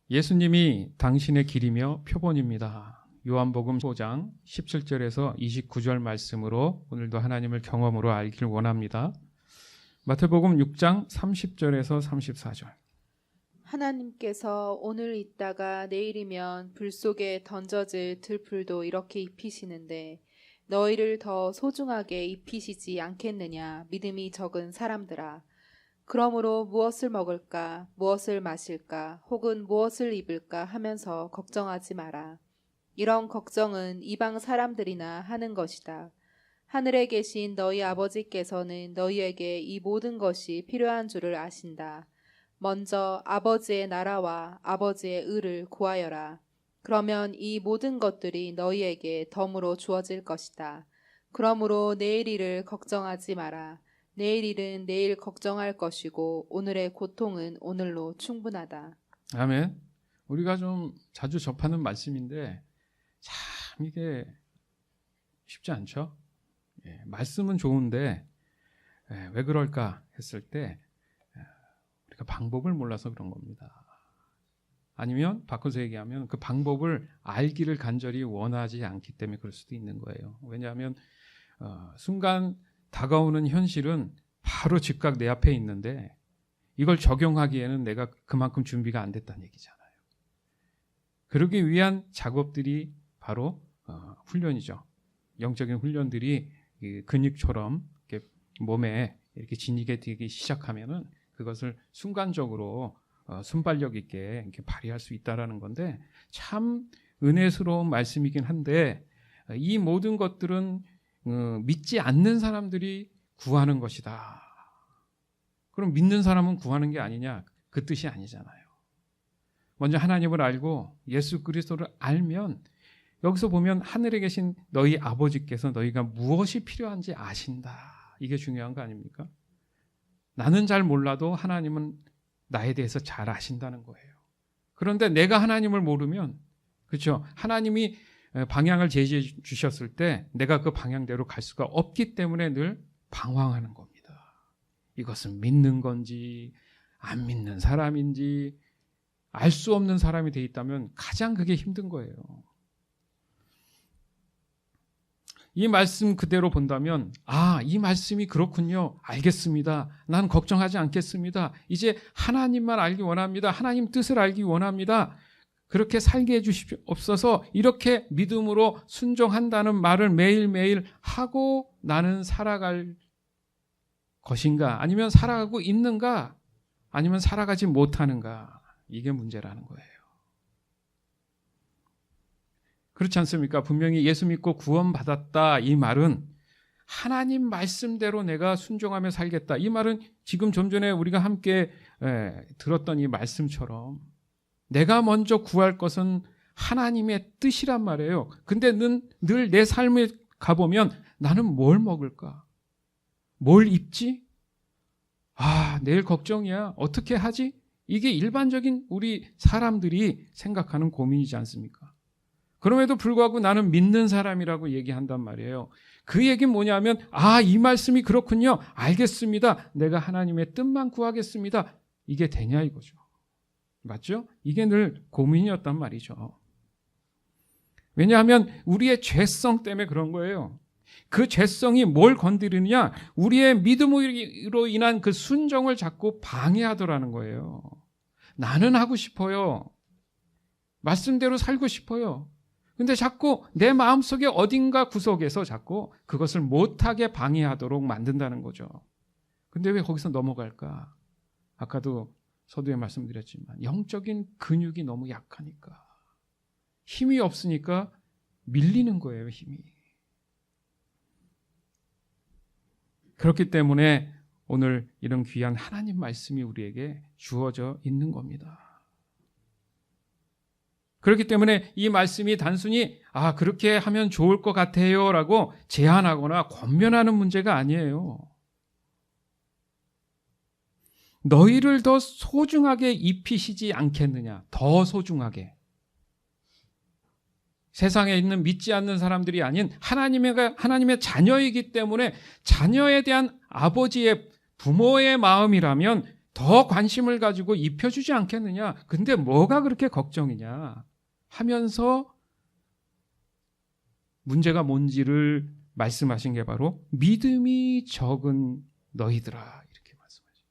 예수님이 당신의 길이며 표본입니다. 요한복음 5장 17절에서 29절 말씀으로 오늘도 하나님을 경험으로 알기를 원합니다. 마태복음 6장 30절에서 34절. 하나님께서 오늘 있다가 내일이면 불 속에 던져질 들풀도 이렇게 입히시는데 너희를 더 소중하게 입히시지 않겠느냐, 믿음이 적은 사람들아. 그러므로 무엇을 먹을까, 무엇을 마실까, 혹은 무엇을 입을까 하면서 걱정하지 마라. 이런 걱정은 이방 사람들이나 하는 것이다. 하늘에 계신 너희 아버지께서는 너희에게 이 모든 것이 필요한 줄을 아신다. 먼저 아버지의 나라와 아버지의 의를 구하여라. 그러면 이 모든 것들이 너희에게 덤으로 주어질 것이다. 그러므로 내일 일을 걱정하지 마라. 내일 일은 내일 걱정할 것이고 오늘의 고통은 오늘로 충분하다. 아멘. 우리가 좀 자주 접하는 말씀인데 참 이게 쉽지 않죠? 말씀은 좋은데 왜 그럴까 했을 때 우리가 방법을 몰라서 그런 겁니다. 아니면 바꿔서 얘기하면 그 방법을 알기를 간절히 원하지 않기 때문에 그럴 수도 있는 거예요. 왜냐하면 순간 다가오는 현실은 바로 즉각 내 앞에 있는데 이걸 적용하기에는 내가 그만큼 준비가 안 됐다는 얘기잖아요. 그러기 위한 작업들이 바로 훈련이죠. 영적인 훈련들이 근육처럼 이렇게 몸에 이렇게 지니게 되기 시작하면은 그것을 순간적으로 순발력 있게 이렇게 발휘할 수 있다라는 건데 참 은혜스러운 말씀이긴 한데 이 모든 것들은 믿지 않는 사람들이 구하는 것이다. 그럼 믿는 사람은 구하는 게 아니냐? 그 뜻이 아니잖아요. 먼저 하나님을 알고 예수 그리스도를 알면 여기서 보면 하늘에 계신 너희 아버지께서 너희가 무엇이 필요한지 아신다. 이게 중요한 거 아닙니까? 나는 잘 몰라도 하나님은 나에 대해서 잘 아신다는 거예요. 그런데 내가 하나님을 모르면, 그렇죠? 하나님이 방향을 제시해 주셨을 때 내가 그 방향대로 갈 수가 없기 때문에 늘 방황하는 겁니다. 이것은 믿는 건지 안 믿는 사람인지 알 수 없는 사람이 돼 있다면 가장 그게 힘든 거예요. 이 말씀 그대로 본다면 이 말씀이 그렇군요. 알겠습니다. 난 걱정하지 않겠습니다. 이제 하나님만 알기 원합니다. 하나님 뜻을 알기 원합니다. 그렇게 살게 해주시옵소서. 이렇게 믿음으로 순종한다는 말을 매일매일 하고 나는 살아갈 것인가? 아니면 살아가고 있는가? 아니면 살아가지 못하는가? 이게 문제라는 거예요. 그렇지 않습니까? 분명히 예수 믿고 구원받았다 이 말은 하나님 말씀대로 내가 순종하며 살겠다. 이 말은 지금 좀 전에 우리가 함께 들었던 이 말씀처럼 내가 먼저 구할 것은 하나님의 뜻이란 말이에요. 근데 늘 내 삶에 가보면 나는 뭘 먹을까? 뭘 입지? 내일 걱정이야. 어떻게 하지? 이게 일반적인 우리 사람들이 생각하는 고민이지 않습니까? 그럼에도 불구하고 나는 믿는 사람이라고 얘기한단 말이에요. 그 얘기는 뭐냐면 이 말씀이 그렇군요. 알겠습니다. 내가 하나님의 뜻만 구하겠습니다. 이게 되냐 이거죠. 맞죠? 이게 늘 고민이었단 말이죠. 왜냐하면 우리의 죄성 때문에 그런 거예요. 그 죄성이 뭘 건드리느냐? 우리의 믿음으로 인한 그 순종을 자꾸 방해하더라는 거예요. 나는 하고 싶어요. 말씀대로 살고 싶어요. 근데 자꾸 내 마음속에 어딘가 구석에서 자꾸 그것을 못하게 방해하도록 만든다는 거죠. 근데 왜 거기서 넘어갈까? 아까도 서두에 말씀드렸지만 영적인 근육이 너무 약하니까 힘이 없으니까 밀리는 거예요. 힘이. 그렇기 때문에 오늘 이런 귀한 하나님 말씀이 우리에게 주어져 있는 겁니다. 그렇기 때문에 이 말씀이 단순히 그렇게 하면 좋을 것 같아요 라고 제안하거나 권면하는 문제가 아니에요. 너희를 더 소중하게 입히시지 않겠느냐. 더 소중하게. 세상에 있는 믿지 않는 사람들이 아닌 하나님의 자녀이기 때문에 자녀에 대한 아버지의 부모의 마음이라면 더 관심을 가지고 입혀주지 않겠느냐. 근데 뭐가 그렇게 걱정이냐 하면서 문제가 뭔지를 말씀하신 게 바로 믿음이 적은 너희들아, 이렇게 말씀하시죠.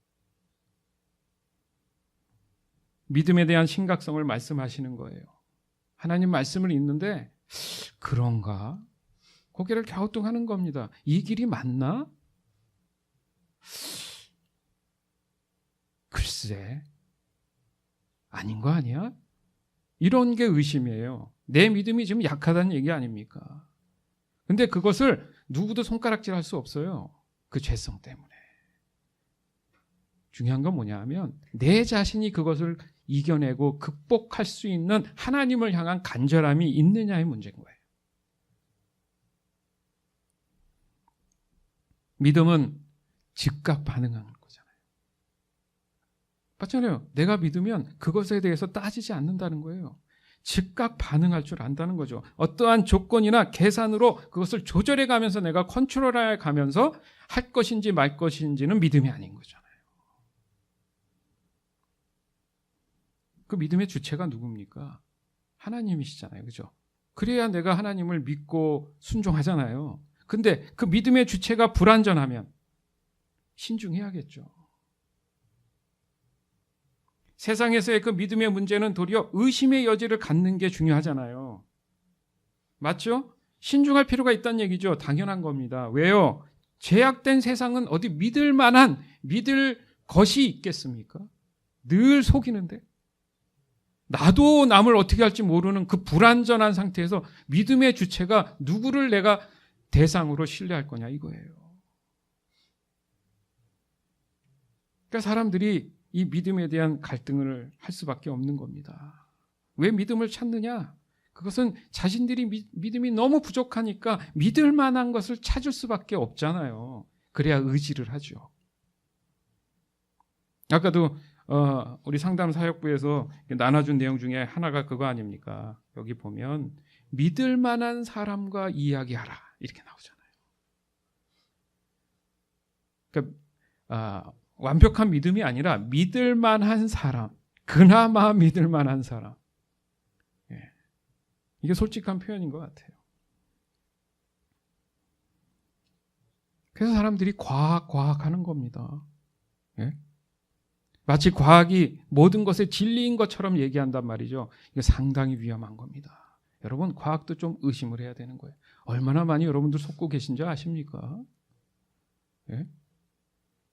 믿음에 대한 심각성을 말씀하시는 거예요. 하나님 말씀을 읽는데 그런가? 고개를 갸우뚱하는 겁니다. 이 길이 맞나? 글쎄, 아닌 거 아니야? 이런 게 의심이에요. 내 믿음이 지금 약하다는 얘기 아닙니까? 근데 그것을 누구도 손가락질할 수 없어요. 그 죄성 때문에. 중요한 건 뭐냐 하면 내 자신이 그것을 이겨내고 극복할 수 있는 하나님을 향한 간절함이 있느냐의 문제인 거예요. 믿음은 즉각 반응하는 거잖아요. 맞잖아요. 내가 믿으면 그것에 대해서 따지지 않는다는 거예요. 즉각 반응할 줄 안다는 거죠. 어떠한 조건이나 계산으로 그것을 조절해 가면서 내가 컨트롤해 가면서 할 것인지 말 것인지는 믿음이 아닌 거잖아요. 그 믿음의 주체가 누굽니까? 하나님이시잖아요. 그죠? 그래야 내가 하나님을 믿고 순종하잖아요. 근데 그 믿음의 주체가 불완전하면 신중해야겠죠. 세상에서의 그 믿음의 문제는 도리어 의심의 여지를 갖는 게 중요하잖아요. 맞죠? 신중할 필요가 있다는 얘기죠. 당연한 겁니다. 왜요? 죄악된 세상은 어디 믿을 것이 있겠습니까? 늘 속이는데. 나도 남을 어떻게 할지 모르는 그 불완전한 상태에서 믿음의 주체가 누구를 내가 대상으로 신뢰할 거냐 이거예요. 그러니까 사람들이 이 믿음에 대한 갈등을 할 수밖에 없는 겁니다. 왜 믿음을 찾느냐? 그것은 자신들이 믿음이 너무 부족하니까 믿을 만한 것을 찾을 수밖에 없잖아요. 그래야 의지를 하죠. 아까도 우리 상담 사역부에서 나눠준 내용 중에 하나가 그거 아닙니까? 여기 보면 믿을 만한 사람과 이야기하라 이렇게 나오잖아요. 그러니까 완벽한 믿음이 아니라 믿을 만한 사람, 그나마 믿을 만한 사람. 예. 이게 솔직한 표현인 것 같아요. 그래서 사람들이 과학하는 겁니다. 예? 마치 과학이 모든 것의 진리인 것처럼 얘기한단 말이죠. 이게 상당히 위험한 겁니다. 여러분, 과학도 좀 의심을 해야 되는 거예요. 얼마나 많이 여러분들 속고 계신지 아십니까? 예?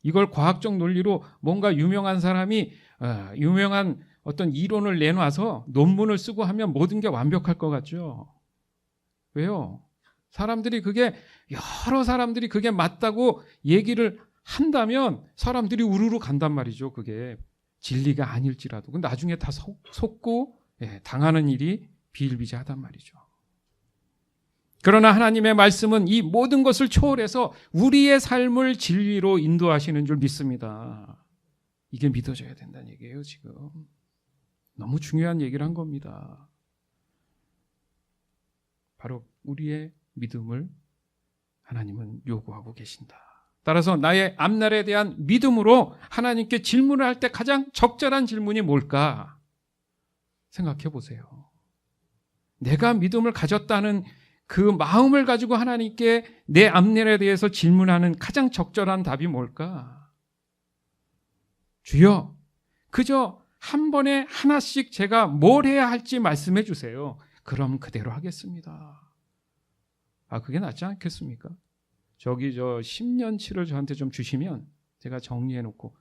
이걸 과학적 논리로 뭔가 유명한 사람이 유명한 어떤 이론을 내놔서 논문을 쓰고 하면 모든 게 완벽할 것 같죠? 왜요? 여러 사람들이 그게 맞다고 얘기를 한다면 사람들이 우르르 간단 말이죠. 그게 진리가 아닐지라도. 근데 나중에 다 속고 당하는 일이 비일비재하단 말이죠. 그러나 하나님의 말씀은 이 모든 것을 초월해서 우리의 삶을 진리로 인도하시는 줄 믿습니다. 이게 믿어져야 된다는 얘기예요, 지금. 너무 중요한 얘기를 한 겁니다. 바로 우리의 믿음을 하나님은 요구하고 계신다. 따라서 나의 앞날에 대한 믿음으로 하나님께 질문을 할 때 가장 적절한 질문이 뭘까? 생각해 보세요. 내가 믿음을 가졌다는 그 마음을 가지고 하나님께 내 앞날에 대해서 질문하는 가장 적절한 답이 뭘까? 주여, 그저 한 번에 하나씩 제가 뭘 해야 할지 말씀해 주세요. 그럼 그대로 하겠습니다. 그게 낫지 않겠습니까? 저 10년치를 저한테 좀 주시면 제가 정리해 놓고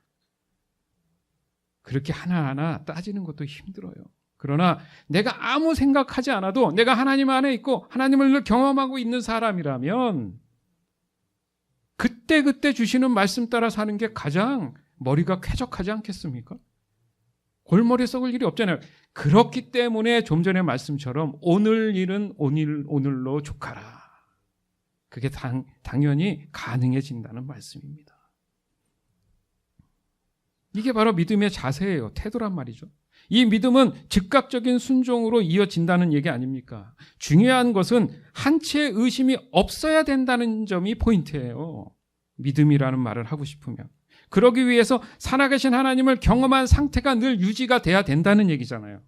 그렇게 하나하나 따지는 것도 힘들어요. 그러나 내가 아무 생각하지 않아도 내가 하나님 안에 있고 하나님을 늘 경험하고 있는 사람이라면 그때 주시는 말씀 따라 사는 게 가장 머리가 쾌적하지 않겠습니까? 골머리 썩을 일이 없잖아요. 그렇기 때문에 좀 전에 말씀처럼 오늘 일은 오늘로 족하라. 그게 당연히 가능해진다는 말씀입니다. 이게 바로 믿음의 자세예요. 태도란 말이죠. 이 믿음은 즉각적인 순종으로 이어진다는 얘기 아닙니까? 중요한 것은 한 채의 의심이 없어야 된다는 점이 포인트예요. 믿음이라는 말을 하고 싶으면. 그러기 위해서 살아계신 하나님을 경험한 상태가 늘 유지가 돼야 된다는 얘기잖아요.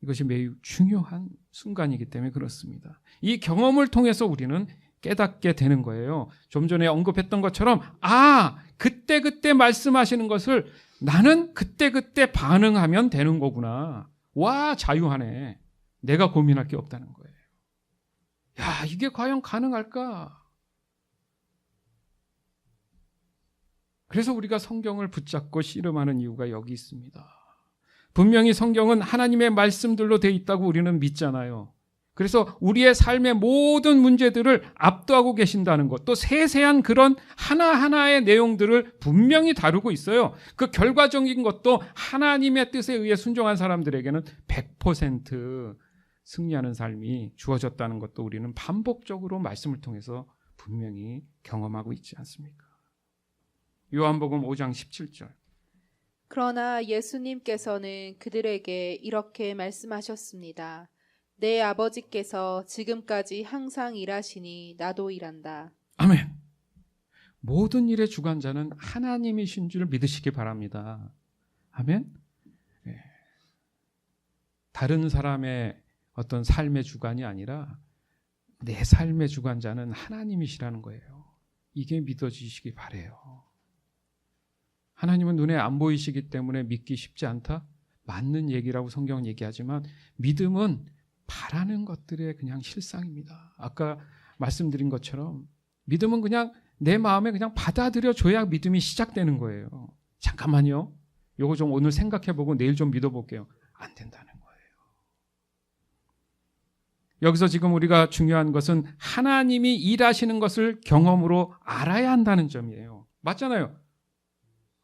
이것이 매우 중요한 순간이기 때문에 그렇습니다. 이 경험을 통해서 우리는 깨닫게 되는 거예요. 좀 전에 언급했던 것처럼 그때 말씀하시는 것을 나는 그때 반응하면 되는 거구나. 와, 자유하네. 내가 고민할 게 없다는 거예요. 야, 이게 과연 가능할까? 그래서 우리가 성경을 붙잡고 씨름하는 이유가 여기 있습니다. 분명히 성경은 하나님의 말씀들로 되어 있다고 우리는 믿잖아요. 그래서 우리의 삶의 모든 문제들을 압도하고 계신다는 것, 또 세세한 그런 하나하나의 내용들을 분명히 다루고 있어요. 그 결과적인 것도 하나님의 뜻에 의해 순종한 사람들에게는 100% 승리하는 삶이 주어졌다는 것도 우리는 반복적으로 말씀을 통해서 분명히 경험하고 있지 않습니까? 요한복음 5장 17절. 그러나 예수님께서는 그들에게 이렇게 말씀하셨습니다. 내 아버지께서 지금까지 항상 일하시니 나도 일한다. 아멘. 모든 일의 주관자는 하나님이신 줄 믿으시기 바랍니다. 아멘. 다른 사람의 어떤 삶의 주관이 아니라 내 삶의 주관자는 하나님이시라는 거예요. 이게 믿어지시기 바라요. 하나님은 눈에 안 보이시기 때문에 믿기 쉽지 않다? 맞는 얘기라고 성경은 얘기하지만 믿음은 바라는 것들의 그냥 실상입니다. 아까 말씀드린 것처럼 믿음은 그냥 내 마음에 그냥 받아들여줘야 믿음이 시작되는 거예요. 잠깐만요. 요거 좀 오늘 생각해보고 내일 좀 믿어볼게요. 안 된다는 거예요. 여기서 지금 우리가 중요한 것은 하나님이 일하시는 것을 경험으로 알아야 한다는 점이에요. 맞잖아요.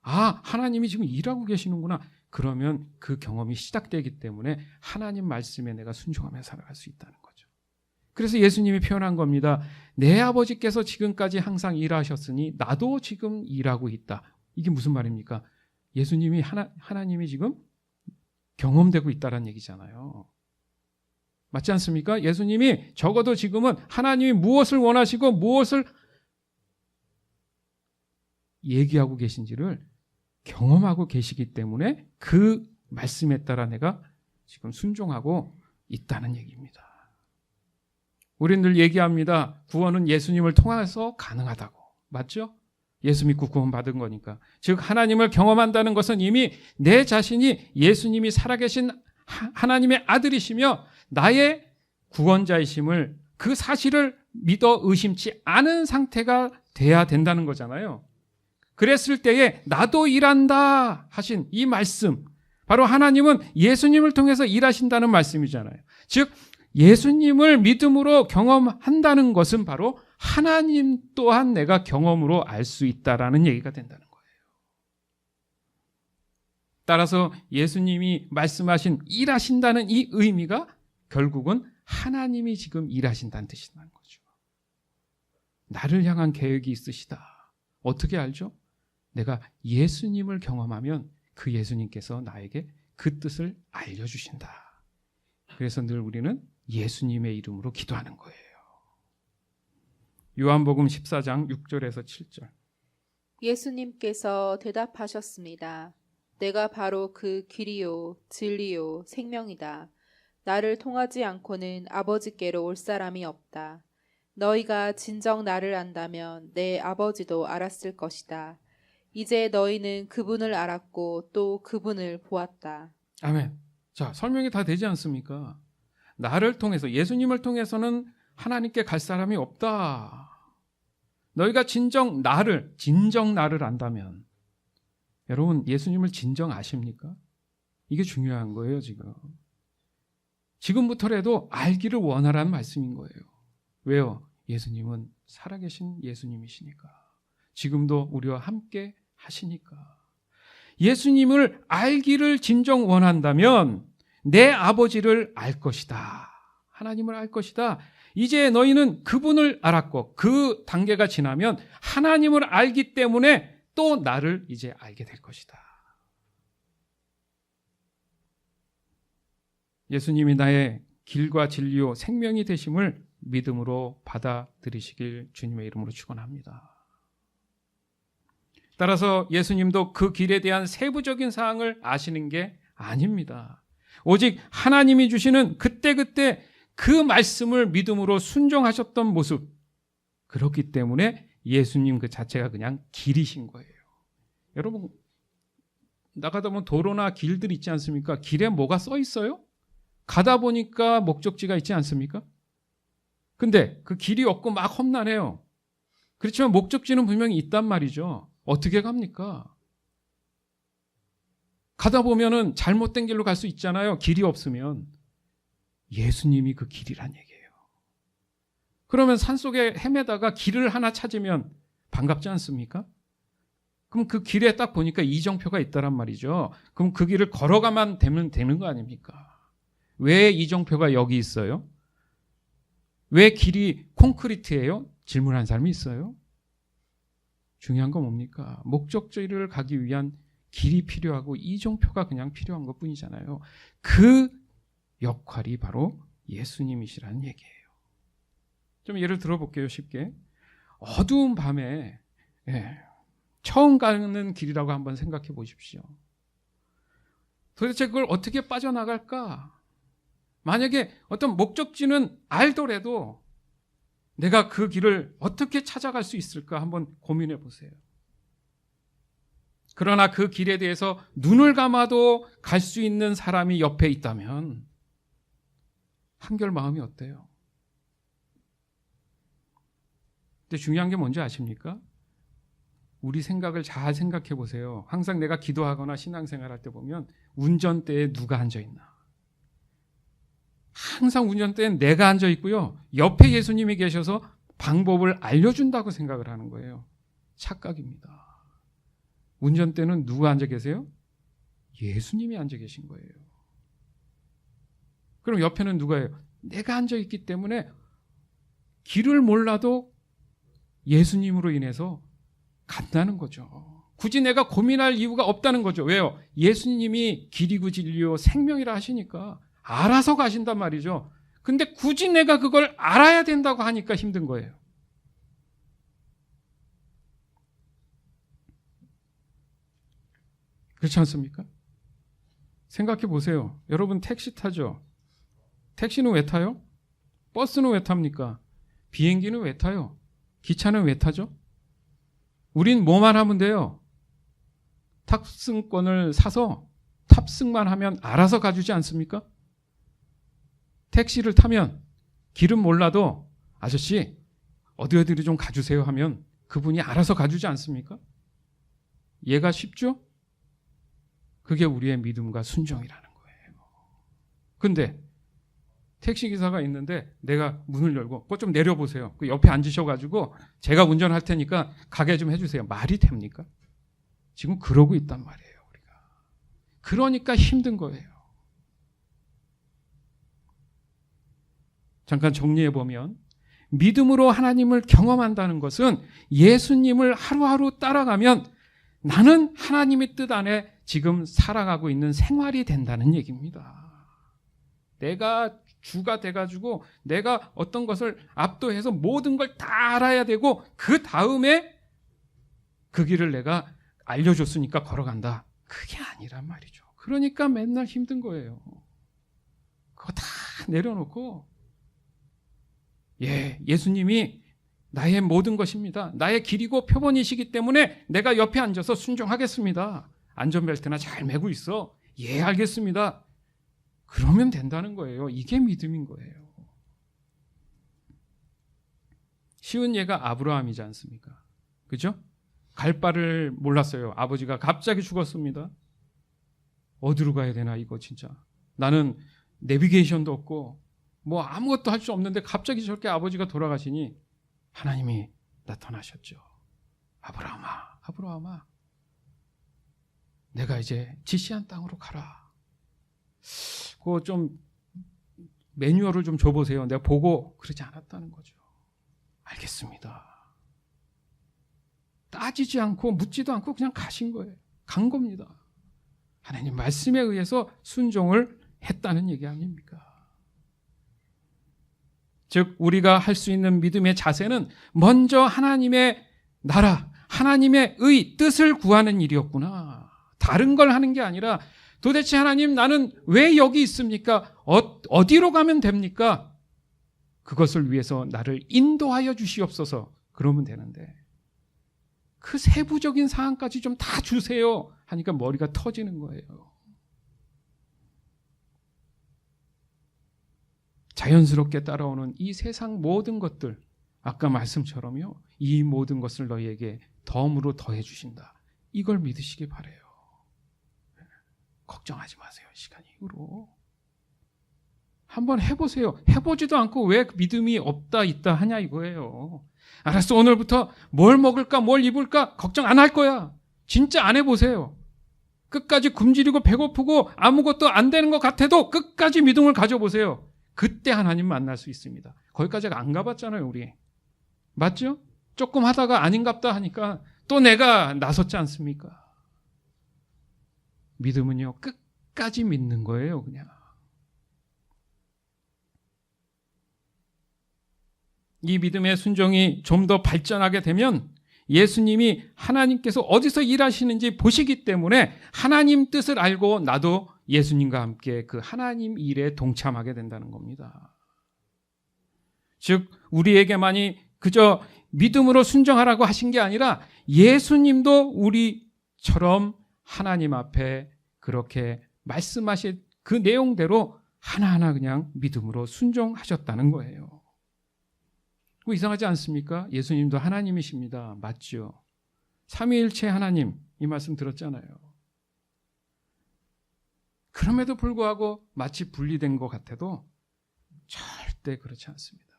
하나님이 지금 일하고 계시는구나. 그러면 그 경험이 시작되기 때문에 하나님 말씀에 내가 순종하며 살아갈 수 있다는 거죠. 그래서 예수님이 표현한 겁니다. 내 아버지께서 지금까지 항상 일하셨으니 나도 지금 일하고 있다. 이게 무슨 말입니까? 예수님이 하나님이 지금 경험되고 있다는 얘기잖아요. 맞지 않습니까? 예수님이 적어도 지금은 하나님이 무엇을 원하시고 무엇을 얘기하고 계신지를 경험하고 계시기 때문에 그 말씀에 따라 내가 지금 순종하고 있다는 얘기입니다. 우리는 늘 얘기합니다. 구원은 예수님을 통해서 가능하다고. 맞죠? 예수 믿고 구원 받은 거니까. 즉 하나님을 경험한다는 것은 이미 내 자신이 예수님이 살아계신 하나님의 아들이시며 나의 구원자이심을 그 사실을 믿어 의심치 않은 상태가 돼야 된다는 거잖아요. 그랬을 때에 나도 일한다 하신 이 말씀, 바로 하나님은 예수님을 통해서 일하신다는 말씀이잖아요. 즉 예수님을 믿음으로 경험한다는 것은 바로 하나님 또한 내가 경험으로 알 수 있다라는 얘기가 된다는 거예요. 따라서 예수님이 말씀하신 일하신다는 이 의미가 결국은 하나님이 지금 일하신다는 뜻이라는 거죠. 나를 향한 계획이 있으시다. 어떻게 알죠? 내가 예수님을 경험하면 그 예수님께서 나에게 그 뜻을 알려주신다. 그래서 늘 우리는 예수님의 이름으로 기도하는 거예요. 요한복음 14장 6절에서 7절. 예수님께서 대답하셨습니다. 내가 바로 그 길이요 진리요 생명이다. 나를 통하지 않고는 아버지께로 올 사람이 없다. 너희가 진정 나를 안다면 내 아버지도 알았을 것이다. 이제 너희는 그분을 알았고 또 그분을 보았다. 아멘. 자, 설명이 다 되지 않습니까? 나를 통해서, 예수님을 통해서는 하나님께 갈 사람이 없다. 너희가 진정 나를 안다면, 여러분 예수님을 진정 아십니까? 이게 중요한 거예요. 지금부터라도 알기를 원하라는 말씀인 거예요. 왜요? 예수님은 살아계신 예수님이시니까. 지금도 우리와 함께 하시니까. 예수님을 알기를 진정 원한다면 내 아버지를 알 것이다. 하나님을 알 것이다. 이제 너희는 그분을 알았고 그 단계가 지나면 하나님을 알기 때문에 또 나를 이제 알게 될 것이다. 예수님이 나의 길과 진리요 생명이 되심을 믿음으로 받아들이시길 주님의 이름으로 축원합니다. 따라서 예수님도 그 길에 대한 세부적인 사항을 아시는 게 아닙니다. 오직 하나님이 주시는 그때그때 그 말씀을 믿음으로 순종하셨던 모습, 그렇기 때문에 예수님 그 자체가 그냥 길이신 거예요. 여러분, 나가다 보면 도로나 길들 있지 않습니까? 길에 뭐가 써 있어요? 가다 보니까 목적지가 있지 않습니까? 근데 그 길이 없고 막 험난해요. 그렇지만 목적지는 분명히 있단 말이죠. 어떻게 갑니까? 가다 보면은 잘못된 길로 갈 수 있잖아요. 길이 없으면. 예수님이 그 길이란 얘기예요. 그러면 산속에 헤매다가 길을 하나 찾으면 반갑지 않습니까? 그럼 그 길에 딱 보니까 이정표가 있다란 말이죠. 그럼 그 길을 걸어가만 되면 되는 거 아닙니까? 왜 이정표가 여기 있어요? 왜 길이 콘크리트예요? 질문한 사람이 있어요? 중요한 건 뭡니까? 목적지를 가기 위한 길이 필요하고 이정표가 그냥 필요한 것뿐이잖아요. 그 역할이 바로 예수님이시라는 얘기예요. 좀 예를 들어볼게요. 쉽게. 어두운 밤에 처음 가는 길이라고 한번 생각해 보십시오. 도대체 그걸 어떻게 빠져나갈까? 만약에 어떤 목적지는 알더라도 내가 그 길을 어떻게 찾아갈 수 있을까 한번 고민해 보세요. 그러나 그 길에 대해서 눈을 감아도 갈 수 있는 사람이 옆에 있다면 한결 마음이 어때요? 근데 중요한 게 뭔지 아십니까? 우리 생각을 잘 생각해 보세요. 항상 내가 기도하거나 신앙생활 할 때 보면 운전대에 누가 앉아 있나? 항상 운전대엔 내가 앉아 있고요. 옆에 예수님이 계셔서 방법을 알려준다고 생각을 하는 거예요. 착각입니다. 운전대는 누가 앉아 계세요? 예수님이 앉아 계신 거예요. 그럼 옆에는 누가예요? 내가 앉아 있기 때문에 길을 몰라도 예수님으로 인해서 간다는 거죠. 굳이 내가 고민할 이유가 없다는 거죠. 왜요? 예수님이 길이고 진리요 생명이라 하시니까 알아서 가신단 말이죠. 근데 굳이 내가 그걸 알아야 된다고 하니까 힘든 거예요. 그렇지 않습니까? 생각해 보세요. 여러분 택시 타죠? 택시는 왜 타요? 버스는 왜 탑니까? 비행기는 왜 타요? 기차는 왜 타죠? 우린 뭐만 하면 돼요? 탑승권을 사서 탑승만 하면 알아서 가주지 않습니까? 택시를 타면 길은 몰라도 아저씨 어디 좀 가주세요 하면 그분이 알아서 가주지 않습니까? 이해가 쉽죠? 그게 우리의 믿음과 순종이라는 거예요. 근데 택시기사가 있는데 내가 문을 열고 그거 좀 내려보세요. 그 옆에 앉으셔가지고 제가 운전할 테니까 가게 좀 해주세요. 말이 됩니까? 지금 그러고 있단 말이에요. 우리가. 그러니까 힘든 거예요. 잠깐 정리해보면 믿음으로 하나님을 경험한다는 것은 예수님을 하루하루 따라가면 나는 하나님의 뜻 안에 지금 살아가고 있는 생활이 된다는 얘기입니다. 내가 주가 돼가지고 내가 어떤 것을 압도해서 모든 걸 다 알아야 되고 그 다음에 그 길을 내가 알려줬으니까 걸어간다. 그게 아니란 말이죠. 그러니까 맨날 힘든 거예요. 그거 다 내려놓고 예수님이 나의 모든 것입니다. 나의 길이고 표본이시기 때문에 내가 옆에 앉아서 순종하겠습니다. 안전벨트나 잘 매고 있어. 예, 알겠습니다. 그러면 된다는 거예요. 이게 믿음인 거예요. 쉬운 예가 아브라함이지 않습니까? 그죠? 갈 바를 몰랐어요. 아버지가 갑자기 죽었습니다. 어디로 가야 되나 이거 진짜. 나는 내비게이션도 없고 뭐 아무것도 할 수 없는데 갑자기 저렇게 아버지가 돌아가시니 하나님이 나타나셨죠. 아브라함아 내가 이제 지시한 땅으로 가라. 그거 좀 매뉴얼을 좀 줘보세요. 내가 보고 그러지 않았다는 거죠. 알겠습니다. 따지지 않고 묻지도 않고 그냥 가신 거예요. 간 겁니다. 하나님 말씀에 의해서 순종을 했다는 얘기 아닙니까? 즉 우리가 할 수 있는 믿음의 자세는 먼저 하나님의 나라, 하나님의 뜻을 구하는 일이었구나. 다른 걸 하는 게 아니라 도대체 하나님, 나는 왜 여기 있습니까? 어디로 가면 됩니까? 그것을 위해서 나를 인도하여 주시옵소서. 그러면 되는데 그 세부적인 사항까지 좀 다 주세요 하니까 머리가 터지는 거예요. 자연스럽게 따라오는 이 세상 모든 것들, 아까 말씀처럼요, 이 모든 것을 너희에게 덤으로 더해 주신다. 이걸 믿으시기 바라요. 걱정하지 마세요. 시간 이후로 한번 해보세요. 해보지도 않고 왜 믿음이 없다 있다 하냐 이거예요. 알았어, 오늘부터 뭘 먹을까 뭘 입을까 걱정 안 할 거야. 진짜 안 해보세요. 끝까지 굶주리고 배고프고 아무것도 안 되는 것 같아도 끝까지 믿음을 가져보세요. 그때 하나님 만날 수 있습니다. 거기까지 안 가봤잖아요, 우리. 맞죠? 조금 하다가 아닌갑다 하니까 또 내가 나섰지 않습니까? 믿음은요, 끝까지 믿는 거예요, 그냥. 이 믿음의 순종이 좀 더 발전하게 되면 예수님이 하나님께서 어디서 일하시는지 보시기 때문에 하나님 뜻을 알고 나도 예수님과 함께 그 하나님 일에 동참하게 된다는 겁니다. 즉, 우리에게만이 그저 믿음으로 순종하라고 하신 게 아니라 예수님도 우리처럼 하나님 앞에 그렇게 말씀하신 그 내용대로 하나하나 그냥 믿음으로 순종하셨다는 거예요. 이상하지 않습니까? 예수님도 하나님이십니다. 맞죠? 삼위일체 하나님, 이 말씀 들었잖아요. 그럼에도 불구하고 마치 분리된 것 같아도 절대 그렇지 않습니다.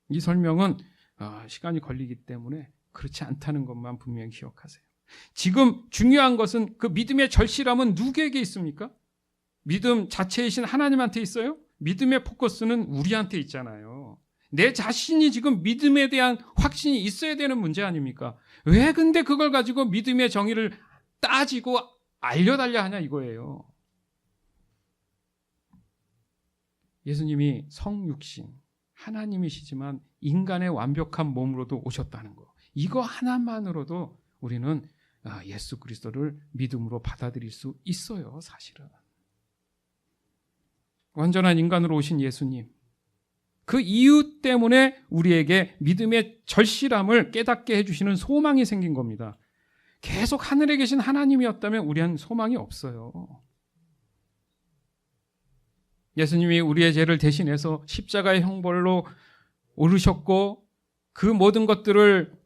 이 설명은 시간이 걸리기 때문에 그렇지 않다는 것만 분명히 기억하세요. 지금 중요한 것은 그 믿음의 절실함은 누구에게 있습니까? 믿음 자체이신 하나님한테 있어요? 믿음의 포커스는 우리한테 있잖아요. 내 자신이 지금 믿음에 대한 확신이 있어야 되는 문제 아닙니까? 왜 근데 그걸 가지고 믿음의 정의를 따지고 알려달라 하냐 이거예요. 예수님이 성육신, 하나님이시지만 인간의 완벽한 몸으로도 오셨다는 거. 이거 하나만으로도 우리는 예수 그리스도를 믿음으로 받아들일 수 있어요, 사실은. 완전한 인간으로 오신 예수님. 그 이유 때문에 우리에게 믿음의 절실함을 깨닫게 해주시는 소망이 생긴 겁니다. 계속 하늘에 계신 하나님이었다면 우리는 소망이 없어요. 예수님이 우리의 죄를 대신해서 십자가의 형벌로 오르셨고 그 모든 것들을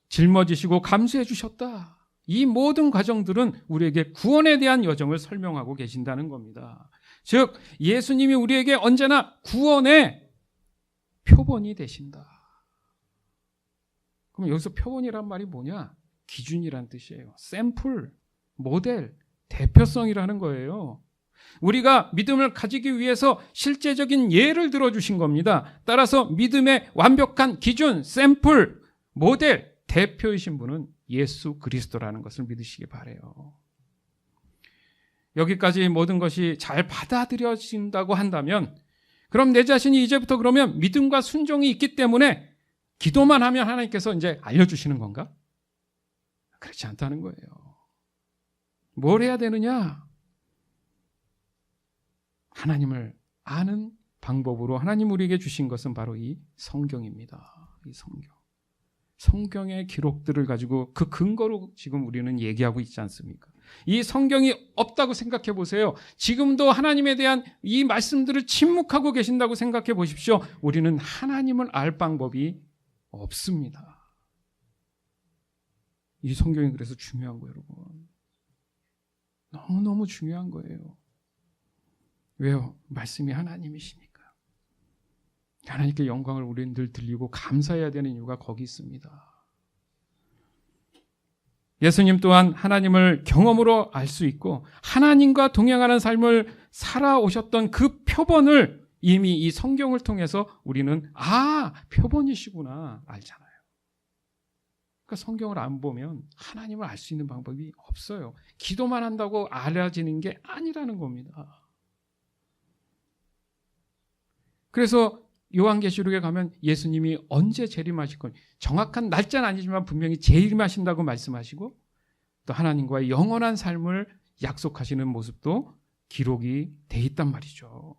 짊어지시고 감수해 주셨다. 이 모든 과정들은 우리에게 구원에 대한 여정을 설명하고 계신다는 겁니다. 즉 예수님이 우리에게 언제나 구원의 표본이 되신다. 그럼 여기서 표본이란 말이 뭐냐? 기준이란 뜻이에요. 샘플, 모델, 대표성이라는 거예요. 우리가 믿음을 가지기 위해서 실제적인 예를 들어주신 겁니다. 따라서 믿음의 완벽한 기준, 샘플, 모델, 대표이신 분은 예수 그리스도라는 것을 믿으시기 바라요. 여기까지 모든 것이 잘 받아들여진다고 한다면 그럼 내 자신이 이제부터 그러면 믿음과 순종이 있기 때문에 기도만 하면 하나님께서 이제 알려주시는 건가? 그렇지 않다는 거예요. 뭘 해야 되느냐? 하나님을 아는 방법으로 하나님 우리에게 주신 것은 바로 이 성경입니다. 이 성경. 성경의 기록들을 가지고 그 근거로 지금 우리는 얘기하고 있지 않습니까? 이 성경이 없다고 생각해 보세요. 지금도 하나님에 대한 이 말씀들을 침묵하고 계신다고 생각해 보십시오. 우리는 하나님을 알 방법이 없습니다. 이 성경이 그래서 중요한 거예요, 여러분. 너무너무 중요한 거예요. 왜요? 말씀이 하나님이시니까. 하나님께 영광을 우리는 늘 들리고 감사해야 되는 이유가 거기 있습니다. 예수님 또한 하나님을 경험으로 알 수 있고 하나님과 동행하는 삶을 살아오셨던 그 표본을 이미 이 성경을 통해서 우리는 표본이시구나 알잖아요. 그러니까 성경을 안 보면 하나님을 알 수 있는 방법이 없어요. 기도만 한다고 알아지는 게 아니라는 겁니다. 그래서 요한계시록에 가면 예수님이 언제 재림하실 건 정확한 날짜는 아니지만 분명히 재림하신다고 말씀하시고 또 하나님과의 영원한 삶을 약속하시는 모습도 기록이 돼 있단 말이죠.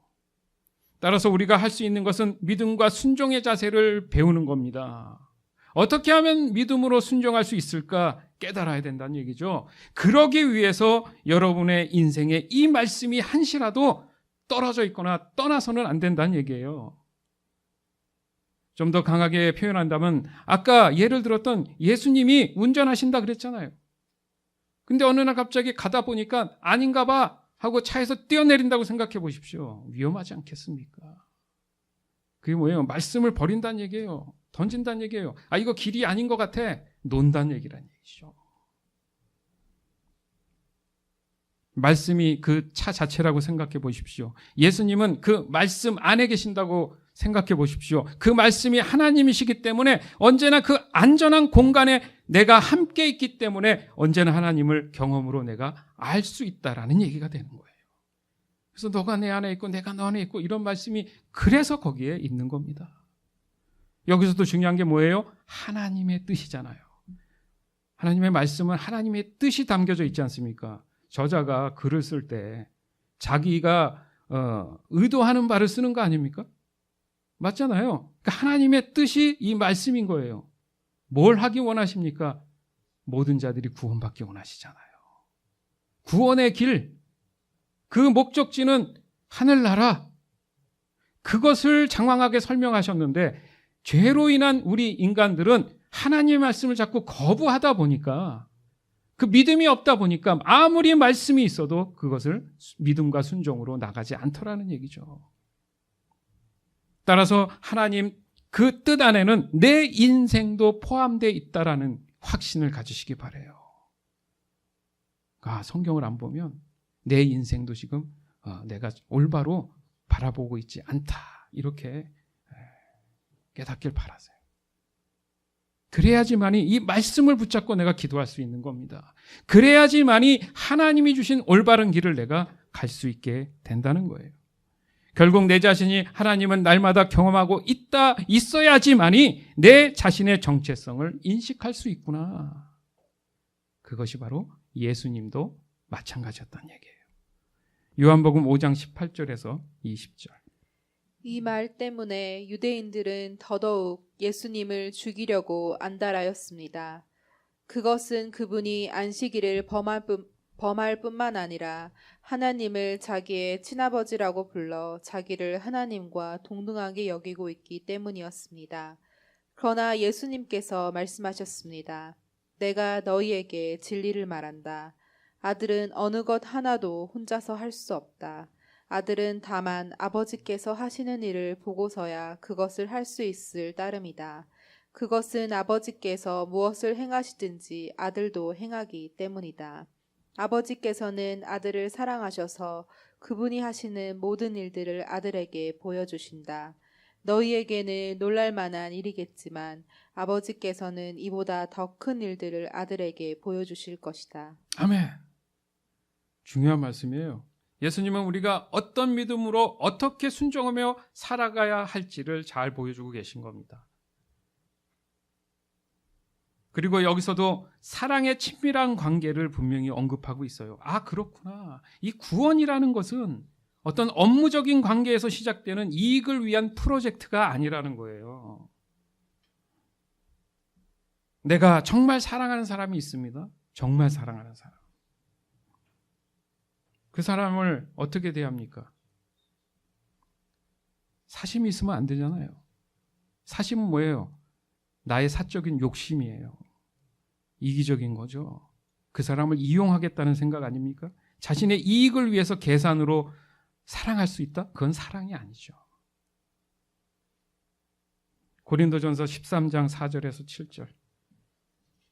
따라서 우리가 할 수 있는 것은 믿음과 순종의 자세를 배우는 겁니다. 어떻게 하면 믿음으로 순종할 수 있을까 깨달아야 된다는 얘기죠. 그러기 위해서 여러분의 인생에 이 말씀이 한시라도 떨어져 있거나 떠나서는 안 된다는 얘기예요. 좀 더 강하게 표현한다면 아까 예를 들었던 예수님이 운전하신다 그랬잖아요. 근데 어느 날 갑자기 가다 보니까 아닌가 봐 하고 차에서 뛰어내린다고 생각해 보십시오. 위험하지 않겠습니까? 그게 뭐예요? 말씀을 버린다는 얘기예요. 던진다는 얘기예요. 아, 이거 길이 아닌 것 같아. 논다는 얘기라는 얘기죠. 말씀이 그 차 자체라고 생각해 보십시오. 예수님은 그 말씀 안에 계신다고 생각해 보십시오. 그 말씀이 하나님이시기 때문에 언제나 그 안전한 공간에 내가 함께 있기 때문에 언제나 하나님을 경험으로 내가 알 수 있다라는 얘기가 되는 거예요. 그래서 너가 내 안에 있고 내가 너 안에 있고 이런 말씀이 그래서 거기에 있는 겁니다. 여기서도 중요한 게 뭐예요? 하나님의 뜻이잖아요. 하나님의 말씀은 하나님의 뜻이 담겨져 있지 않습니까? 저자가 글을 쓸 때 자기가 의도하는 바를 쓰는 거 아닙니까? 맞잖아요. 그러니까 하나님의 뜻이 이 말씀인 거예요. 뭘 하기 원하십니까? 모든 자들이 구원받기 원하시잖아요. 구원의 길, 그 목적지는 하늘나라. 그것을 장황하게 설명하셨는데 죄로 인한 우리 인간들은 하나님의 말씀을 자꾸 거부하다 보니까 그 믿음이 없다 보니까 아무리 말씀이 있어도 그것을 믿음과 순종으로 나가지 않더라는 얘기죠. 따라서 하나님 그 뜻 안에는 내 인생도 포함되어 있다라는 확신을 가지시기 바라요. 성경을 안 보면 내 인생도 지금 내가 올바로 바라보고 있지 않다. 이렇게 깨닫길 바라세요. 그래야지만이 이 말씀을 붙잡고 내가 기도할 수 있는 겁니다. 그래야지만이 하나님이 주신 올바른 길을 내가 갈 수 있게 된다는 거예요. 결국 내 자신이 하나님은 날마다 경험하고 있어야지만이 내 자신의 정체성을 인식할 수 있구나. 그것이 바로 예수님도 마찬가지였다는 얘기예요. 요한복음 5장 18절에서 20절. 이 말 때문에 유대인들은 더더욱 예수님을 죽이려고 안달하였습니다. 그것은 그분이 안식일을 범할 뿐만 아니라 하나님을 자기의 친아버지라고 불러 자기를 하나님과 동등하게 여기고 있기 때문이었습니다. 그러나 예수님께서 말씀하셨습니다. 내가 너희에게 진리를 말한다. 아들은 어느 것 하나도 혼자서 할 수 없다. 아들은 다만 아버지께서 하시는 일을 보고서야 그것을 할 수 있을 따름이다. 그것은 아버지께서 무엇을 행하시든지 아들도 행하기 때문이다. 아버지께서는 아들을 사랑하셔서 그분이 하시는 모든 일들을 아들에게 보여주신다. 너희에게는 놀랄 만한 일이겠지만 아버지께서는 이보다 더 큰 일들을 아들에게 보여주실 것이다. 아멘. 중요한 말씀이에요. 예수님은 우리가 어떤 믿음으로 어떻게 순종하며 살아가야 할지를 잘 보여주고 계신 겁니다. 그리고 여기서도 사랑의 친밀한 관계를 분명히 언급하고 있어요. 아, 그렇구나. 이 구원이라는 것은 어떤 업무적인 관계에서 시작되는 이익을 위한 프로젝트가 아니라는 거예요. 내가 정말 사랑하는 사람이 있습니다. 정말 사랑하는 사람. 그 사람을 어떻게 대합니까? 사심이 있으면 안 되잖아요. 사심은 뭐예요? 나의 사적인 욕심이에요. 이기적인 거죠. 그 사람을 이용하겠다는 생각 아닙니까? 자신의 이익을 위해서 계산으로 사랑할 수 있다? 그건 사랑이 아니죠. 고린도전서 13장 4절에서 7절.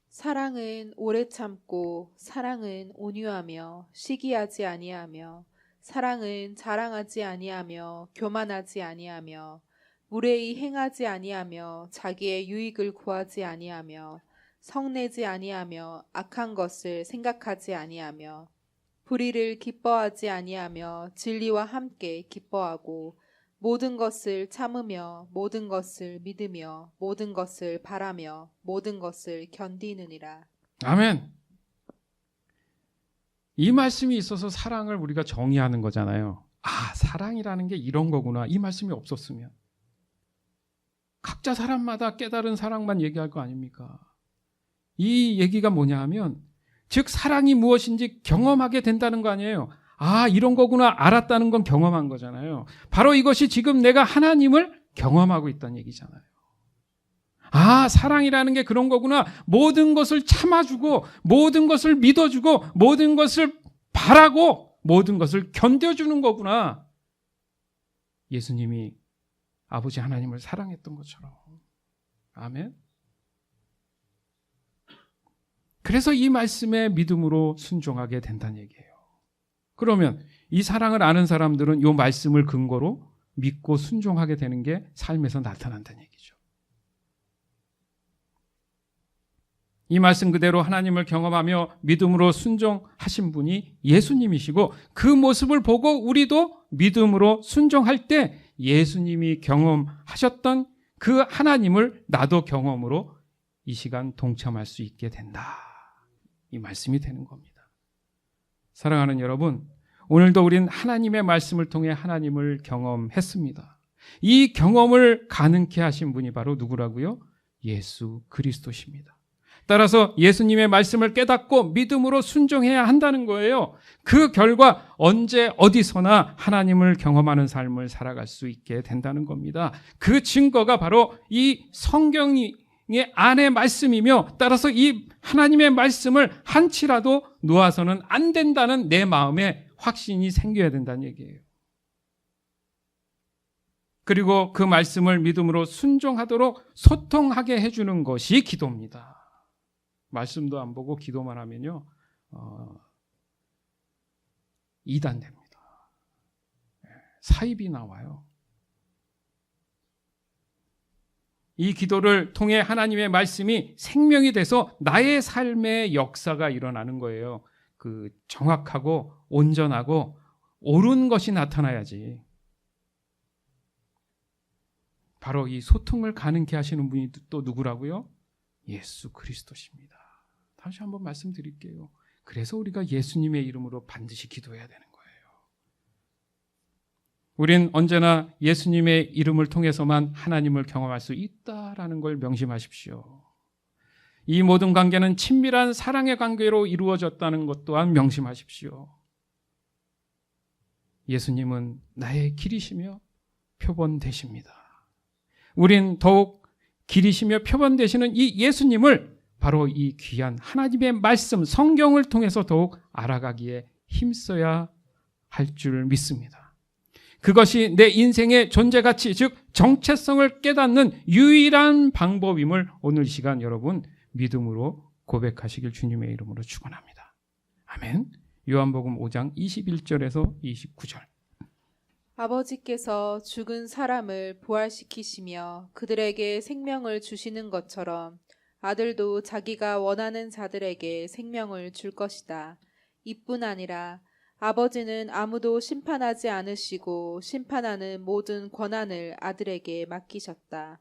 사랑은 오래 참고 사랑은 온유하며 시기하지 아니하며 사랑은 자랑하지 아니하며 교만하지 아니하며 무례히 행하지 아니하며 자기의 유익을 구하지 아니하며 성내지 아니하며 악한 것을 생각하지 아니하며 불의를 기뻐하지 아니하며 진리와 함께 기뻐하고 모든 것을 참으며 모든 것을 믿으며 모든 것을 바라며 모든 것을 견디느니라. 아멘. 이 말씀이 있어서 사랑을 우리가 정의하는 거잖아요. 아, 사랑이라는 게 이런 거구나. 이 말씀이 없었으면 각자 사람마다 깨달은 사랑만 얘기할 거 아닙니까? 이 얘기가 뭐냐 하면 즉 사랑이 무엇인지 경험하게 된다는 거 아니에요. 아, 이런 거구나 알았다는 건 경험한 거잖아요. 바로 이것이 지금 내가 하나님을 경험하고 있다는 얘기잖아요. 아, 사랑이라는 게 그런 거구나. 모든 것을 참아주고 모든 것을 믿어주고 모든 것을 바라고 모든 것을 견뎌주는 거구나. 예수님이 아버지 하나님을 사랑했던 것처럼. 아멘. 그래서 이 말씀에 믿음으로 순종하게 된다는 얘기예요. 그러면 이 사랑을 아는 사람들은 이 말씀을 근거로 믿고 순종하게 되는 게 삶에서 나타난다는 얘기죠. 이 말씀 그대로 하나님을 경험하며 믿음으로 순종하신 분이 예수님이시고 그 모습을 보고 우리도 믿음으로 순종할 때 예수님이 경험하셨던 그 하나님을 나도 경험으로 이 시간 동참할 수 있게 된다. 이 말씀이 되는 겁니다. 사랑하는 여러분, 오늘도 우린 하나님의 말씀을 통해 하나님을 경험했습니다. 이 경험을 가능케 하신 분이 바로 누구라고요? 예수 그리스도십니다. 따라서 예수님의 말씀을 깨닫고 믿음으로 순종해야 한다는 거예요. 그 결과 언제 어디서나 하나님을 경험하는 삶을 살아갈 수 있게 된다는 겁니다. 그 증거가 바로 이 성경의 안의 말씀이며 따라서 이 하나님의 말씀을 한치라도 놓아서는 안 된다는 내 마음에 확신이 생겨야 된다는 얘기예요. 그리고 그 말씀을 믿음으로 순종하도록 소통하게 해주는 것이 기도입니다. 말씀도 안 보고 기도만 하면요, 이단됩니다. 사입이 나와요. 이 기도를 통해 하나님의 말씀이 생명이 돼서 나의 삶의 역사가 일어나는 거예요. 그 정확하고 온전하고 옳은 것이 나타나야지. 바로 이 소통을 가능케 하시는 분이 또 누구라고요? 예수 그리스도십니다. 다시 한번 말씀드릴게요. 그래서 우리가 예수님의 이름으로 반드시 기도해야 되는 거예요. 우린 언제나 예수님의 이름을 통해서만 하나님을 경험할 수 있다라는 걸 명심하십시오. 이 모든 관계는 친밀한 사랑의 관계로 이루어졌다는 것 또한 명심하십시오. 예수님은 나의 길이시며 표본 되십니다. 우린 더욱 길이시며 표본 되시는 이 예수님을 바로 이 귀한 하나님의 말씀, 성경을 통해서 더욱 알아가기에 힘써야 할 줄 믿습니다. 그것이 내 인생의 존재 가치, 즉 정체성을 깨닫는 유일한 방법임을 오늘 이 시간 여러분 믿음으로 고백하시길 주님의 이름으로 축원합니다. 아멘. 요한복음 5장 21절에서 29절. 아버지께서 죽은 사람을 부활시키시며 그들에게 생명을 주시는 것처럼 아들도 자기가 원하는 자들에게 생명을 줄 것이다. 이뿐 아니라 아버지는 아무도 심판하지 않으시고 심판하는 모든 권한을 아들에게 맡기셨다.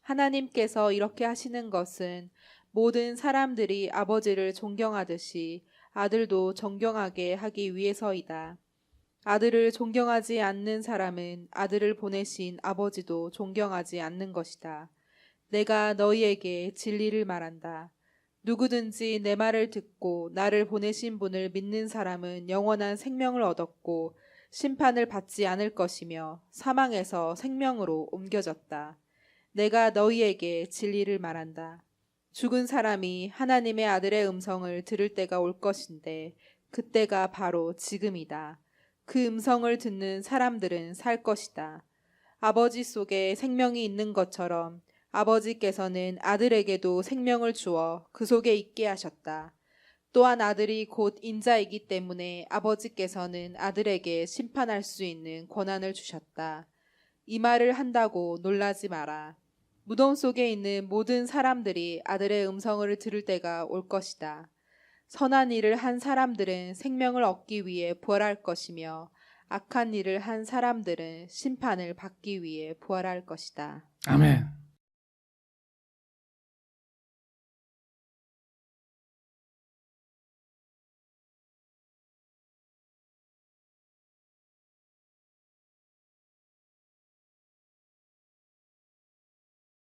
하나님께서 이렇게 하시는 것은 모든 사람들이 아버지를 존경하듯이 아들도 존경하게 하기 위해서이다. 아들을 존경하지 않는 사람은 아들을 보내신 아버지도 존경하지 않는 것이다. 내가 너희에게 진리를 말한다. 누구든지 내 말을 듣고 나를 보내신 분을 믿는 사람은 영원한 생명을 얻었고 심판을 받지 않을 것이며 사망에서 생명으로 옮겨졌다. 내가 너희에게 진리를 말한다. 죽은 사람이 하나님의 아들의 음성을 들을 때가 올 것인데 그때가 바로 지금이다. 그 음성을 듣는 사람들은 살 것이다. 아버지 속에 생명이 있는 것처럼 아버지께서는 아들에게도 생명을 주어 그 속에 있게 하셨다. 또한 아들이 곧 인자이기 때문에 아버지께서는 아들에게 심판할 수 있는 권한을 주셨다. 이 말을 한다고 놀라지 마라. 무덤 속에 있는 모든 사람들이 아들의 음성을 들을 때가 올 것이다. 선한 일을 한 사람들은 생명을 얻기 위해 부활할 것이며 악한 일을 한 사람들은 심판을 받기 위해 부활할 것이다. 아멘.